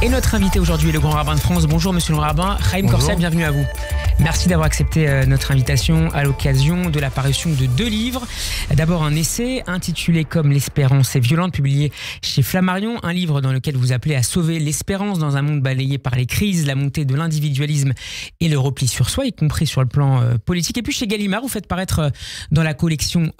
Et notre invité aujourd'hui est le grand rabbin de France. Bonjour monsieur le rabbin, Chaim Corset, bienvenue à vous. Merci d'avoir accepté notre invitation à l'occasion de la parution de 2 livres. D'abord un essai intitulé Comme l'espérance est violente, publié chez Flammarion, un livre dans lequel vous appelez à sauver l'espérance dans un monde balayé par les crises, la montée de l'individualisme et le repli sur soi, y compris sur le plan politique. Et puis chez Gallimard, vous faites paraître dans la collection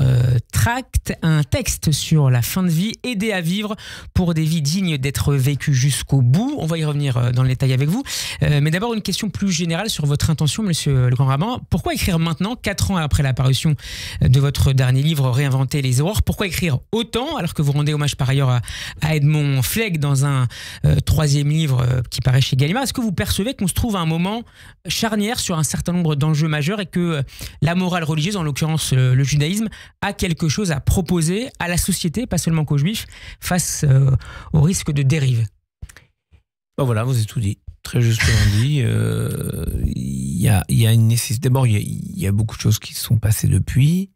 Tract un texte sur la fin de vie, aider à vivre pour des vies dignes d'être vécues jusqu'au bout. On va y revenir dans le détail avec vous. Mais d'abord, une question plus générale sur votre intention, monsieur le grand rabbin. Pourquoi écrire maintenant, 4 ans après la parution de votre dernier livre, Réinventer les aurores? Pourquoi écrire autant, alors que vous rendez hommage par ailleurs à Edmond Flegg dans un 3e livre qui paraît chez Gallimard? Est-ce que vous percevez qu'on se trouve à un moment charnière sur un certain nombre d'enjeux majeurs et que la morale religieuse, en l'occurrence le judaïsme, a quelque chose à proposer à la société, pas seulement qu'aux juifs, face au risque de dérive? Ben voilà, vous avez tout dit, très justement dit. Il y a une nécessité. D'abord, il y a beaucoup de choses qui se sont passées depuis.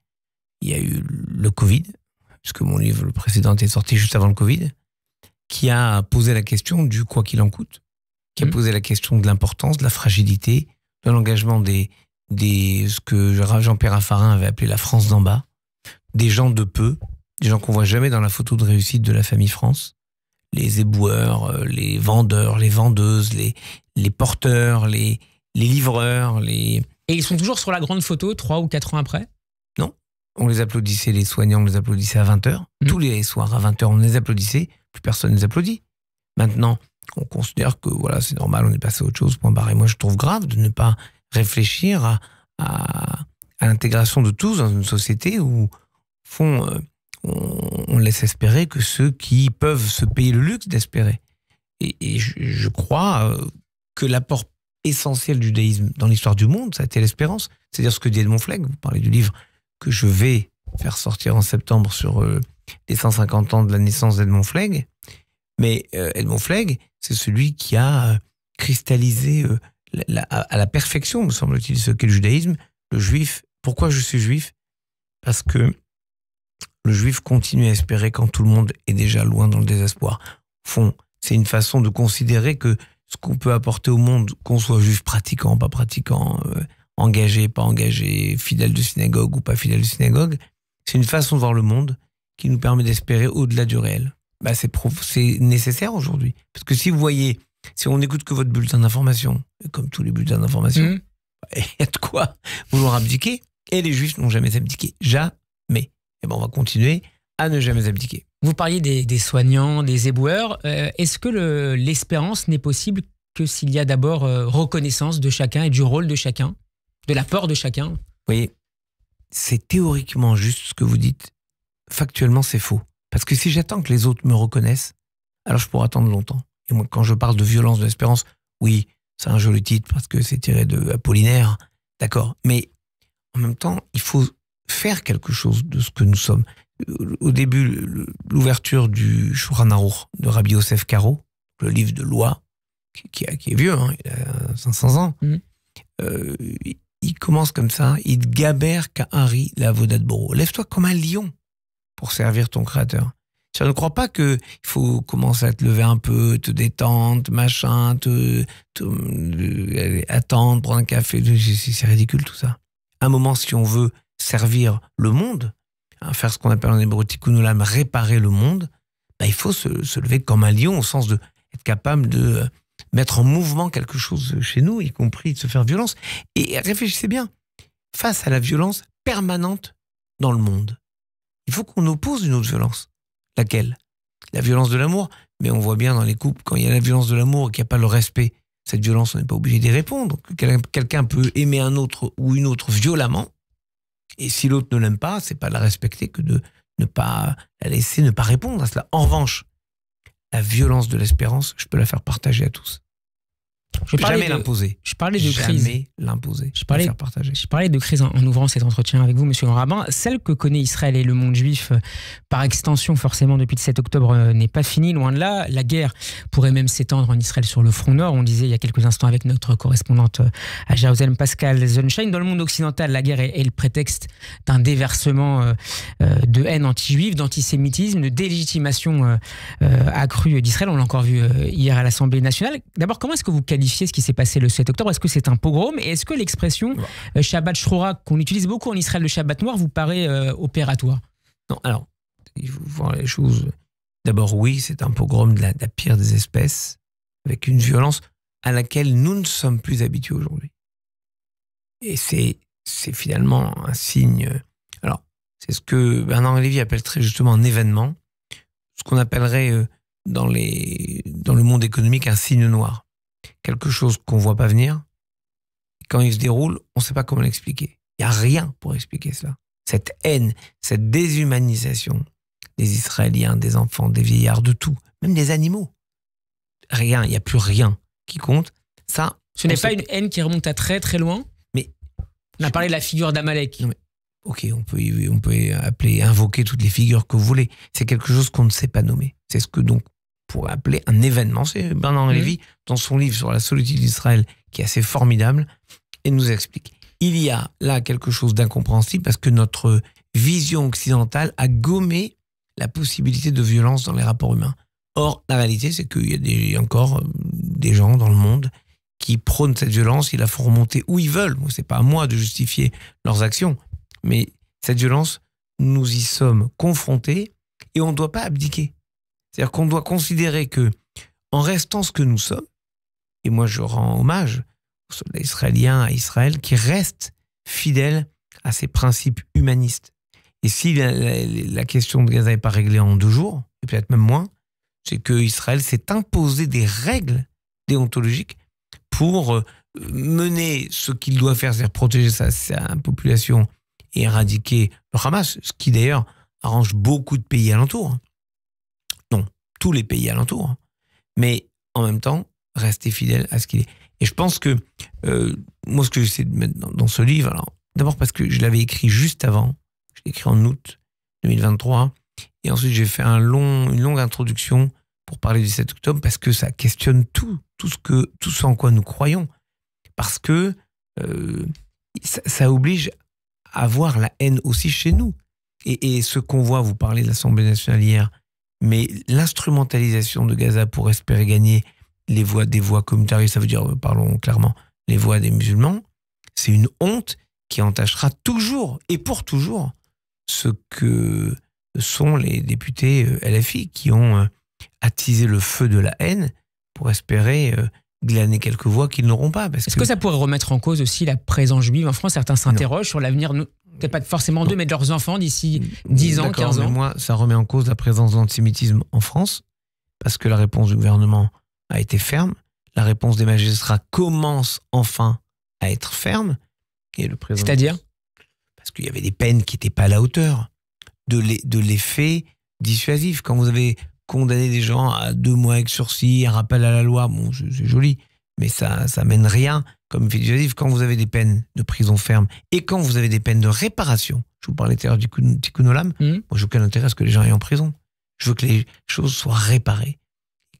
Il y a eu le Covid, puisque mon livre, le précédent, est sorti juste avant le Covid, qui a posé la question du quoi qu'il en coûte, qui a posé la question de l'importance, de la fragilité, de l'engagement ce que Jean-Pierre Raffarin avait appelé la France d'en bas, des gens de peu, des gens qu'on voit jamais dans la photo de réussite de la famille France, les éboueurs, les vendeurs, les vendeuses, les porteurs, les livreurs, Et ils sont toujours sur la grande photo 3 ou 4 ans après? Non. On les applaudissait, les soignants, on les applaudissait à 20h. Tous les soirs à 20h, on les applaudissait. Plus personne ne les applaudit. Maintenant, on considère que voilà, c'est normal, on est passé à autre chose, point barre. Et moi, je trouve grave de ne pas réfléchir à l'intégration de tous dans une société où, au fond, on laisse espérer que ceux qui peuvent se payer le luxe d'espérer. Et je crois que l'apport essentiel du judaïsme dans l'histoire du monde, ça a été l'espérance. C'est-à-dire ce que dit Edmond Flegg. Vous parlez du livre que je vais faire sortir en septembre sur les 150 ans de la naissance d'Edmond Flegg. Mais Edmond Flegg, c'est celui qui a cristallisé à la perfection, me semble-t-il, ce qu'est le judaïsme. Le juif, pourquoi je suis juif? Parce que le juif continue à espérer quand tout le monde est déjà loin dans le désespoir. Au fond, c'est une façon de considérer que ce qu'on peut apporter au monde, qu'on soit juif pratiquant, pas pratiquant, engagé, pas engagé, fidèle de synagogue ou pas fidèle de synagogue, c'est une façon de voir le monde qui nous permet d'espérer au-delà du réel. Bah, c'est nécessaire aujourd'hui. Parce que si on n'écoute que votre bulletin d'information, comme tous les bulletins d'information, il y a de quoi vouloir abdiquer. Et les juifs n'ont jamais abdiqué. Jamais. Et ben on va continuer à ne jamais abdiquer. Vous parliez des soignants, des éboueurs. Est-ce que l'espérance n'est possible que s'il y a d'abord reconnaissance de chacun et du rôle de chacun, de l'apport de chacun? Vous voyez, c'est théoriquement juste ce que vous dites. Factuellement, c'est faux. Parce que si j'attends que les autres me reconnaissent, alors je pourrais attendre longtemps. Et moi, quand je parle de violence de l'espérance, oui, c'est un joli titre parce que c'est tiré de Apollinaire, d'accord. Mais en même temps, il faut faire quelque chose de ce que nous sommes. Au début, l'ouverture du Shulchan Aruch de Rabbi Yosef Karo, le livre de loi, qui est vieux, hein, il a 500 ans, il commence comme ça, « Id gaber ka'ari la avodat boro ». Lève-toi comme un lion pour servir ton créateur. Je ne crois pas qu'il faut commencer à te lever un peu, te détendre, machin, attendre, prendre un café. C'est ridicule tout ça. À un moment, si on veut servir le monde, faire ce qu'on appelle en hébreu tikkun olam, réparer le monde, bah, il faut se lever comme un lion au sens de être capable de mettre en mouvement quelque chose chez nous, y compris de se faire violence. Et réfléchissez bien, face à la violence permanente dans le monde, il faut qu'on oppose une autre violence. Laquelle? La violence de l'amour. Mais on voit bien dans les couples, quand il y a la violence de l'amour et qu'il n'y a pas le respect, cette violence, on n'est pas obligé d'y répondre. Quelqu'un peut aimer un autre ou une autre violemment, et si l'autre ne l'aime pas, c'est pas la respecter que de ne pas la laisser, ne pas répondre à cela. En revanche, la violence de l'espérance, je peux la faire partager à tous. Jamais l'imposer. Je parlais de crise. Jamais l'imposer. Je parlais de crise en ouvrant cet entretien avec vous, monsieur le rabbin. Celle que connaît Israël et le monde juif, par extension forcément depuis le 7 octobre, n'est pas finie, loin de là. La guerre pourrait même s'étendre en Israël sur le front nord. On disait il y a quelques instants avec notre correspondante à Jérusalem, Pascal Zonshine. Dans le monde occidental, la guerre est le prétexte d'un déversement de haine anti-juive, d'antisémitisme, de délégitimation accrue d'Israël. On l'a encore vu hier à l'Assemblée nationale. D'abord, comment est-ce que vous qualifiez ce qui s'est passé le 7 octobre? Est-ce que c'est un pogrom? Et est-ce que l'expression Shabbat Shroura, qu'on utilise beaucoup en Israël, le Shabbat noir, vous paraît opératoire? Non, alors, il faut voir les choses. D'abord, oui, c'est un pogrom de la pire des espèces, avec une violence à laquelle nous ne sommes plus habitués aujourd'hui. Et c'est finalement un signe. Alors, c'est ce que Bernard Lévy appelle très justement un événement, ce qu'on appellerait dans le monde économique un signe noir. Quelque chose qu'on ne voit pas venir. Quand il se déroule, on ne sait pas comment l'expliquer. Il n'y a rien pour expliquer cela. Cette haine, cette déshumanisation des Israéliens, des enfants, des vieillards, de tout, même des animaux. Rien, il n'y a plus rien qui compte. Ça, ce n'est pas une haine qui remonte à très très loin. Mais on a parlé de la figure d'Amalek. Ok, on peut invoquer toutes les figures que vous voulez. C'est quelque chose qu'on ne sait pas nommer. C'est ce que donc pourrait appeler un événement. C'est Bernard Lévy, dans son livre sur la solitude d'Israël, qui est assez formidable, et nous explique. Il y a là quelque chose d'incompréhensible parce que notre vision occidentale a gommé la possibilité de violence dans les rapports humains. Or, la réalité, c'est qu'il y a encore des gens dans le monde qui prônent cette violence, ils la font remonter où ils veulent. C'est pas à moi de justifier leurs actions, mais cette violence, nous y sommes confrontés et on ne doit pas abdiquer. C'est-à-dire qu'on doit considérer que, en restant ce que nous sommes, et moi je rends hommage aux soldats israéliens, à Israël, qui restent fidèles à ses principes humanistes. Et si la question de Gaza n'est pas réglée en 2 jours, et peut-être même moins, c'est que Israël s'est imposé des règles déontologiques pour mener ce qu'il doit faire, c'est-à-dire protéger sa population et éradiquer le Hamas, ce qui d'ailleurs arrange beaucoup de pays alentours. Non, tous les pays alentours. Mais en même temps, rester fidèle à ce qu'il est. Et je pense que moi, ce que j'essaie de mettre dans ce livre, alors d'abord parce que je l'avais écrit juste avant, je l'ai écrit en août 2023, et ensuite j'ai fait une longue introduction pour parler du 7 octobre, parce que ça questionne tout ce en quoi nous croyons. Parce que ça oblige à voir la haine aussi chez nous. Et ce qu'on voit, vous parlez de l'Assemblée nationale hier, mais l'instrumentalisation de Gaza pour espérer gagner des voix communautaristes, ça veut dire, parlons clairement, les voix des musulmans, c'est une honte qui entachera toujours et pour toujours ce que sont les députés LFI qui ont attisé le feu de la haine pour espérer glaner quelques voix qu'ils n'auront pas. Est-ce que ça pourrait remettre en cause aussi la présence juive en France? Certains s'interrogent sur l'avenir, peut-être pas forcément d'eux, mais de leurs enfants d'ici 10 ans, 15 ans. Mais moi, ça remet en cause la présence de l'antisémitisme en France, parce que la réponse du gouvernement a été ferme. La réponse des magistrats commence enfin à être ferme. C'est-à-dire? Parce qu'il y avait des peines qui n'étaient pas à la hauteur de l'effet dissuasif. Quand vous avez condamné des gens à 2 mois avec sursis, un rappel à la loi, bon, c'est joli, mais ça mène rien comme effet dissuasif. Quand vous avez des peines de prison ferme et quand vous avez des peines de réparation, je vous parlais tout à l'heure du Tikkun Olam, moi j'ai aucun intérêt à ce que les gens aillent en prison. Je veux que les choses soient réparées.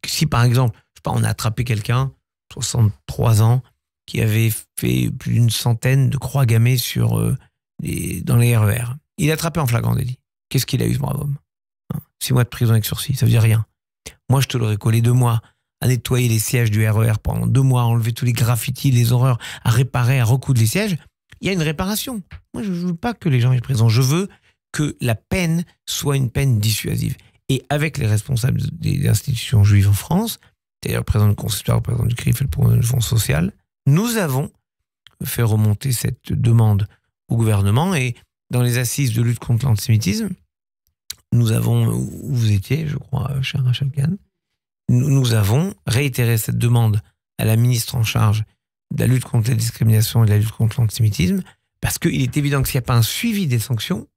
Si par exemple, je sais pas, on a attrapé quelqu'un, 63 ans, qui avait fait plus d'une centaine de croix gammées dans les RER. Il est attrapé en flagrant délit. Qu'est-ce qu'il a eu, ce brave homme? 6 mois de prison avec sursis, ça veut dire rien. Moi, je te l'aurais collé 2 mois à nettoyer les sièges du RER pendant 2 mois, à enlever tous les graffitis, les horreurs, à réparer, à recoudre les sièges. Il y a une réparation. Moi, je ne veux pas que les gens aient prison. Je veux que la peine soit une peine dissuasive. Et avec les responsables des institutions juives en France, c'est-à-dire le président du consistoire, le président du CRIF et le président du Fonds social, nous avons fait remonter cette demande au gouvernement. Et dans les assises de lutte contre l'antisémitisme, nous avons, où vous étiez, je crois, cher Rachel Kahn, nous avons réitéré cette demande à la ministre en charge de la lutte contre la discrimination et de la lutte contre l'antisémitisme, parce qu'il est évident que s'il n'y a pas un suivi des sanctions,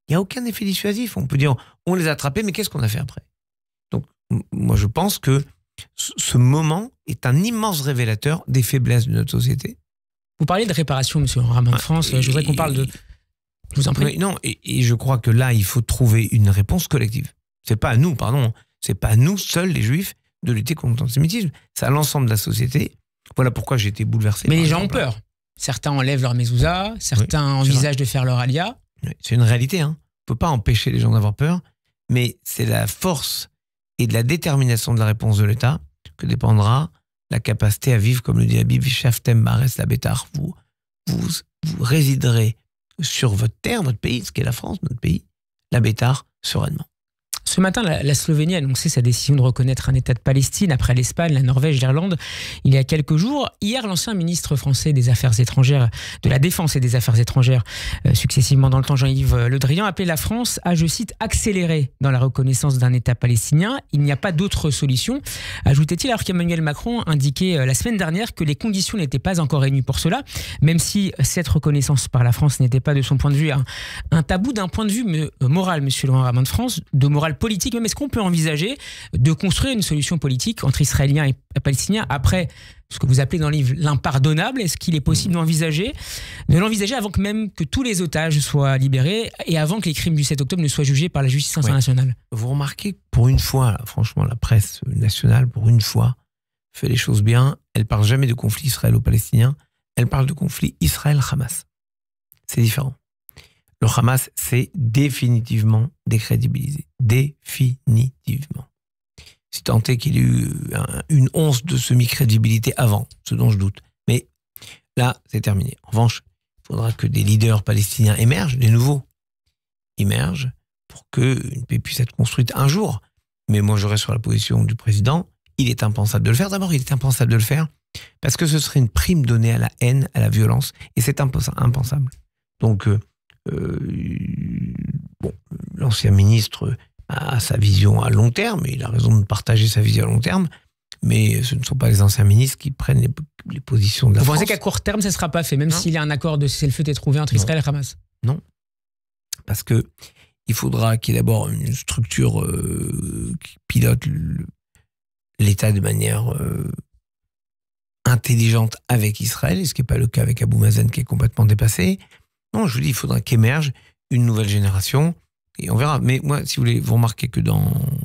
il n'y a aucun effet dissuasif. On peut dire, on les a attrapés, mais qu'est-ce qu'on a fait après? Donc, moi, je pense que ce moment est un immense révélateur des faiblesses de notre société. Vous parlez de réparation, monsieur le rabbin de France. Je voudrais qu'on parle de... Je vous en prie. Non, et je crois que là, il faut trouver une réponse collective. C'est pas à nous, pardon, c'est pas à nous seuls, les Juifs, de lutter contre l'antisémitisme. C'est à l'ensemble de la société. Voilà pourquoi j'ai été bouleversé. Mais les gens ont peur. Certains enlèvent leur mezouza, certains envisagent de faire leur alia. Oui, c'est une réalité. On ne peut pas empêcher les gens d'avoir peur, mais c'est la force et de la détermination de la réponse de l'État que dépendra la capacité à vivre, comme le dit la Bible, Shaftem Bares la Bétar. Vous résiderez sur votre terre, votre pays, ce qu'est la France, notre pays, la Bétar, sereinement. Ce matin, la Slovénie a annoncé sa décision de reconnaître un État de Palestine après l'Espagne, la Norvège, l'Irlande, il y a quelques jours. Hier, l'ancien ministre français des Affaires étrangères, de la Défense et des Affaires étrangères, successivement dans le temps Jean-Yves Le Drian, appelait la France à, je cite, accélérer dans la reconnaissance d'un État palestinien. Il n'y a pas d'autre solution, ajoutait-il, alors qu'Emmanuel Macron indiquait la semaine dernière que les conditions n'étaient pas encore réunies pour cela, même si cette reconnaissance par la France n'était pas de son point de vue un tabou d'un point de vue moral, monsieur le rabbin de France, de morale politique, même est-ce qu'on peut envisager de construire une solution politique entre Israéliens et Palestiniens après ce que vous appelez dans le livre l'impardonnable? Est-ce qu'il est possible de l'envisager avant que même que tous les otages soient libérés et avant que les crimes du 7 octobre ne soient jugés par la justice internationale? Vous remarquez, pour une fois, là, franchement, la presse nationale, pour une fois, fait les choses bien. Elle parle jamais de conflit israélo-palestinien, elle parle de conflit Israël-Hamas. C'est différent. Le Hamas s'est définitivement décrédibilisé. Définitivement. Si tant est qu'il y ait eu une once de semi-crédibilité avant, ce dont je doute. Mais là, c'est terminé. En revanche, il faudra que des leaders palestiniens émergent, des nouveaux émergent, pour qu'une paix puisse être construite un jour. Mais moi, je reste sur la position du président. Il est impensable de le faire. D'abord, il est impensable de le faire parce que ce serait une prime donnée à la haine, à la violence. Et c'est impensable. Donc, l'ancien ministre a sa vision à long terme, et il a raison de partager sa vision à long terme, mais ce ne sont pas les anciens ministres qui prennent les positions de la France. Vous pensez qu'à court terme, ça ne sera pas fait, même s'il y a un accord de cessez-le-feu trouvé entre Israël et Hamas? Non, parce que il faudra qu'il y ait d'abord une structure qui pilote l'État de manière intelligente avec Israël, ce qui n'est pas le cas avec Abou Mazen qui est complètement dépassé. Non, je vous dis, il faudra qu'émerge une nouvelle génération et on verra. Mais moi, si vous voulez, vous remarquez que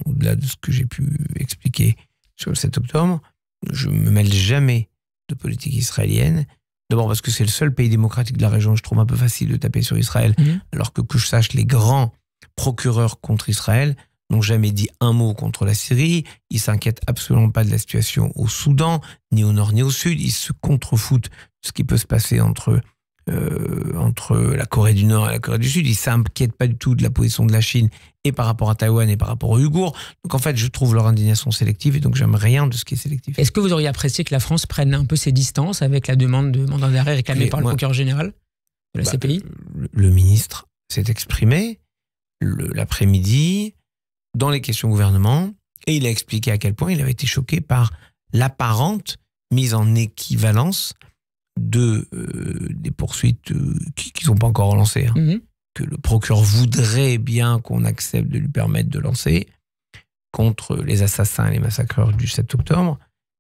au-delà de ce que j'ai pu expliquer sur le 7 octobre, je ne me mêle jamais de politique israélienne. D'abord parce que c'est le seul pays démocratique de la région, je trouve un peu facile de taper sur Israël, alors que je sache, les grands procureurs contre Israël n'ont jamais dit un mot contre la Syrie. Ils ne s'inquiètent absolument pas de la situation au Soudan, ni au nord ni au sud. Ils se contrefoutent de ce qui peut se passer entre la Corée du Nord et la Corée du Sud. Ils ne s'inquiètent pas du tout de la position de la Chine et par rapport à Taïwan et par rapport aux Ouïghours. Donc en fait, je trouve leur indignation sélective et donc j'aime rien de ce qui est sélectif. Est-ce que vous auriez apprécié que la France prenne un peu ses distances avec la demande de mandat d'arrêt réclamée par le procureur général de la CPI? Le ministre s'est exprimé l'après-midi dans les questions gouvernement et il a expliqué à quel point il avait été choqué par l'apparente mise en équivalence des poursuites qui ne sont pas encore lancées, que le procureur voudrait bien qu'on accepte de lui permettre de lancer contre les assassins et les massacreurs du 7 octobre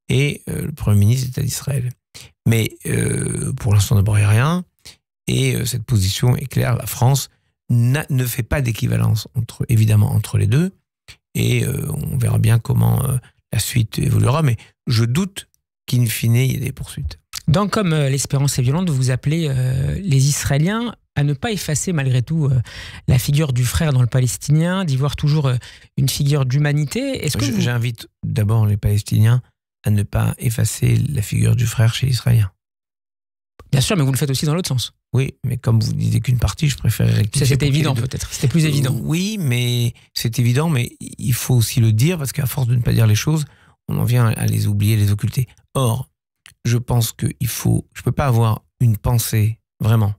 et le Premier ministre d'État d'Israël. Mais pour l'instant, d'abord, il n'y a rien. Et cette position est claire. La France ne fait pas d'équivalence évidemment entre les deux. Et on verra bien comment la suite évoluera. Mais je doute qu'in fine, il y ait des poursuites. Dans Comme l'espérance est violente, vous appelez les Israéliens à ne pas effacer malgré tout la figure du frère dans le palestinien, d'y voir toujours une figure d'humanité. J'invite d'abord les Palestiniens à ne pas effacer la figure du frère chez les Israéliens. Bien sûr, mais vous le faites aussi dans l'autre sens. Oui, mais comme vous disiez qu'une partie, je préférerais rectifier. C'était évident peut-être, c'était plus évident. Oui, mais c'est évident, mais il faut aussi le dire, parce qu'à force de ne pas dire les choses, on en vient à les oublier, les occulter. Or, je pense je ne peux pas avoir une pensée, vraiment,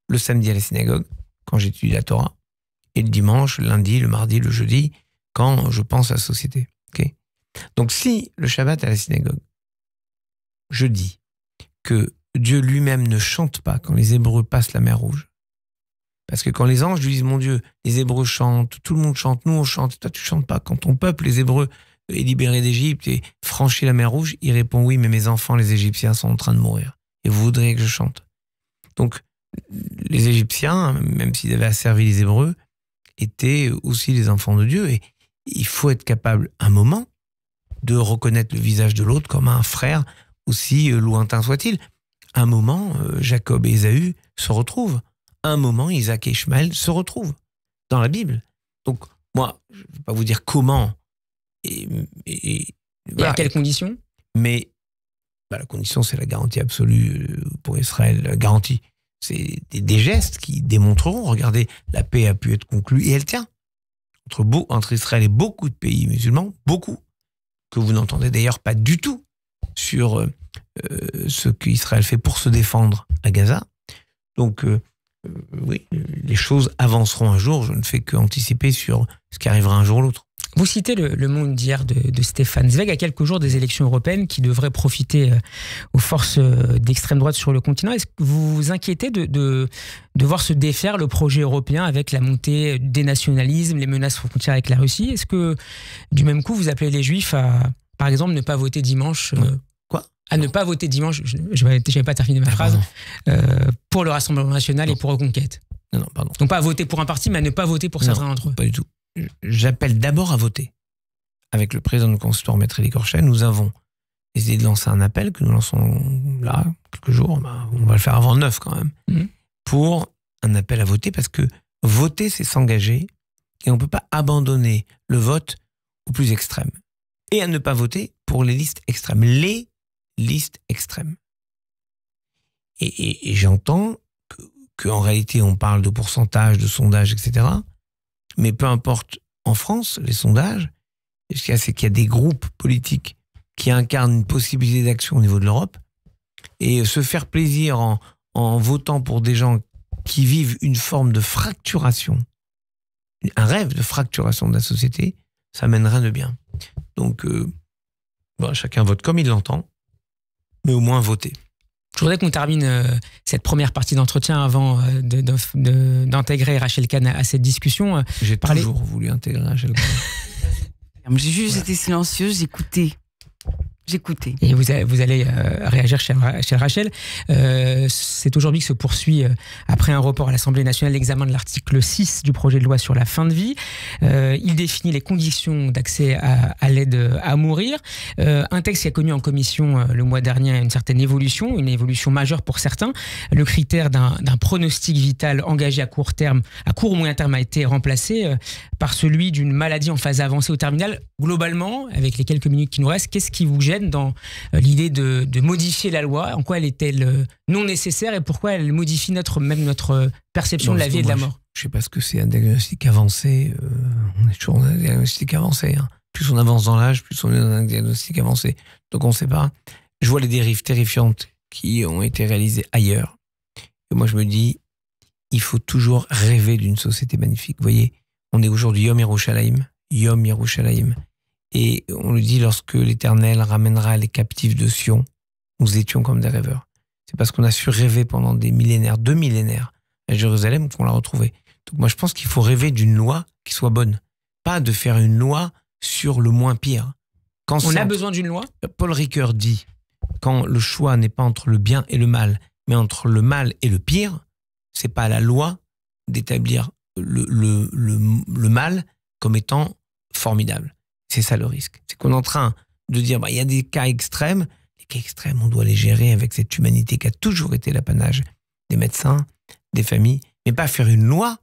le samedi à la synagogue, quand j'étudie la Torah, et le dimanche, le lundi, le mardi, le jeudi, quand je pense à la société. Okay. Donc si le Shabbat à la synagogue, je dis que Dieu lui-même ne chante pas quand les Hébreux passent la mer Rouge, parce que quand les anges lui disent « Mon Dieu, les Hébreux chantent, tout le monde chante, nous on chante, toi tu chantes pas », quand ton peuple, les Hébreux, est libéré d'Égypte et franchit la mer Rouge, il répond oui, mais mes enfants, les Égyptiens, sont en train de mourir. Et vous voudriez que je chante. Donc, les Égyptiens, même s'ils avaient asservi les Hébreux, étaient aussi les enfants de Dieu. Et il faut être capable, un moment, de reconnaître le visage de l'autre comme un frère, aussi lointain soit-il. Un moment, Jacob et Ésaü se retrouvent. Un moment, Isaac et Ishmaël se retrouvent dans la Bible. Donc, moi, je ne vais pas vous dire comment et à quelles conditions? Mais la condition, c'est la garantie absolue pour Israël. La garantie, c'est des gestes qui démontreront, regardez, la paix a pu être conclue et elle tient. Entre Israël et beaucoup de pays musulmans, beaucoup, que vous n'entendez d'ailleurs pas du tout sur ce qu'Israël fait pour se défendre à Gaza. Donc, oui, les choses avanceront un jour. Je ne fais qu'anticiper sur ce qui arrivera un jour ou l'autre. Vous citez le Monde d'hier de Stefan Zweig à quelques jours des élections européennes qui devraient profiter aux forces d'extrême droite sur le continent. Est-ce que vous vous inquiétez de voir se défaire le projet européen avec la montée des nationalismes, les menaces aux frontières avec la Russie? Est-ce que, du même coup, vous appelez les Juifs à, par exemple, ne pas voter dimanche à ne pas voter dimanche, je n'avais pas terminé ma phrase, pour le Rassemblement national et pour Reconquête. Non, pardon. Donc pas à voter pour un parti, mais à ne pas voter pour certains d'entre eux. Pas du tout. J'appelle d'abord à voter. Avec le président du consistoire, Maître Elie Korchen, nous avons essayé de lancer un appel que nous lançons là, quelques jours, on va le faire avant le 9 quand même, pour un appel à voter, parce que voter, c'est s'engager, et on ne peut pas abandonner le vote aux plus extrêmes. Et à ne pas voter pour les listes extrêmes. Les listes extrêmes. Et j'entends qu'en réalité, on parle de pourcentage, de sondage, etc. Mais peu importe, en France, les sondages, ce qu'il y a, c'est qu'il y a des groupes politiques qui incarnent une possibilité d'action au niveau de l'Europe. Et se faire plaisir en votant pour des gens qui vivent une forme de fracturation, un rêve de fracturation de la société, ça mène rien de bien. Donc, chacun vote comme il l'entend, mais au moins voter. Je voudrais qu'on termine cette première partie d'entretien avant d'intégrer Rachel Kahn à cette discussion. J'ai toujours voulu intégrer Rachel Kahn. J'ai juste été silencieuse, j'écoutais. Et vous allez réagir, chère Rachel. C'est aujourd'hui que se poursuit, après un report à l'Assemblée nationale, l'examen de l'article 6 du projet de loi sur la fin de vie. Il définit les conditions d'accès à l'aide à mourir. Un texte qui a connu en commission le mois dernier une certaine évolution, une évolution majeure pour certains. Le critère d'un pronostic vital engagé à court ou moyen terme a été remplacé par celui d'une maladie en phase avancée au terminal. Globalement, avec les quelques minutes qui nous restent, qu'est-ce qui vous gêne dans l'idée de modifier la loi? En quoi elle est-elle non nécessaire et pourquoi elle modifie notre perception de la vie et de la mort? Je ne sais pas ce que c'est un diagnostic avancé. On est toujours dans un diagnostic avancé. Hein. Plus on avance dans l'âge, plus on est dans un diagnostic avancé. Donc on ne sait pas. Je vois les dérives terrifiantes qui ont été réalisées ailleurs. Et moi je me dis, il faut toujours rêver d'une société magnifique. Vous voyez, on est aujourd'hui Yom Yerushalayim. Yom Yerushalayim. Et on le dit, lorsque l'Éternel ramènera les captifs de Sion, nous étions comme des rêveurs. C'est parce qu'on a su rêver pendant des millénaires, 2 millénaires, à Jérusalem qu'on l'a retrouvé. Donc moi je pense qu'il faut rêver d'une loi qui soit bonne. Pas de faire une loi sur le moins pire. On a besoin d'une loi? Paul Ricoeur dit, quand le choix n'est pas entre le bien et le mal, mais entre le mal et le pire, c'est pas à la loi d'établir le mal comme étant formidable. C'est ça le risque. C'est qu'on est en train de dire, il y a des cas extrêmes. Les cas extrêmes, on doit les gérer avec cette humanité qui a toujours été l'apanage des médecins, des familles, mais pas faire une loi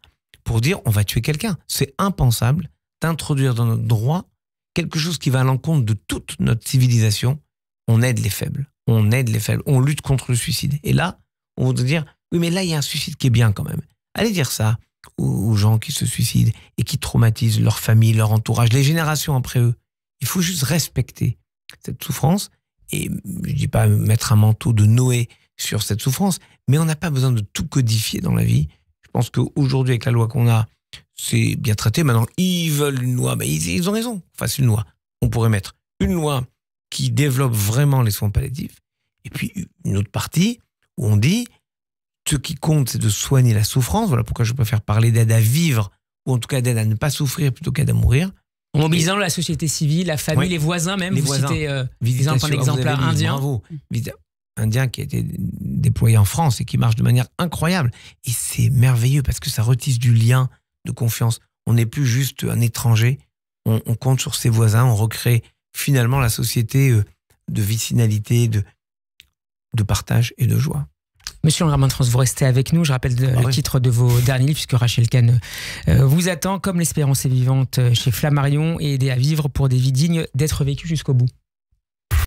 pour dire on va tuer quelqu'un. C'est impensable d'introduire dans notre droit quelque chose qui va à l'encontre de toute notre civilisation. On aide les faibles. On lutte contre le suicide. Et là, on voudrait dire, oui, mais là, il y a un suicide qui est bien quand même. Allez dire ça aux gens qui se suicident et qui traumatisent leur famille, leur entourage, les générations après eux. Il faut juste respecter cette souffrance et, je dis pas mettre un manteau de Noé sur cette souffrance, mais on n'a pas besoin de tout codifier dans la vie. Je pense qu'aujourd'hui, avec la loi qu'on a, c'est bien traité. Maintenant, ils veulent une loi, mais ils ont raison. Fasse une loi. On pourrait mettre une loi qui développe vraiment les soins palliatifs et puis une autre partie où on dit ce qui compte, c'est de soigner la souffrance. Voilà pourquoi je préfère parler d'aide à vivre, ou en tout cas d'aide à ne pas souffrir plutôt qu'aide à mourir. En mobilisant la société civile, la famille, les voisins même. Vous citez un exemple indien. Bravo. Indien qui a été déployé en France et qui marche de manière incroyable. Et c'est merveilleux parce que ça retisse du lien de confiance. On n'est plus juste un étranger. On compte sur ses voisins. On recrée finalement la société de vicinalité, de partage et de joie. Monsieur le rabbin de France, vous restez avec nous. Je rappelle le titre de vos derniers livres, puisque Rachel Kahn vous attend, Comme l'espérance est vivante chez Flammarion, et aider à vivre pour des vies dignes d'être vécues jusqu'au bout.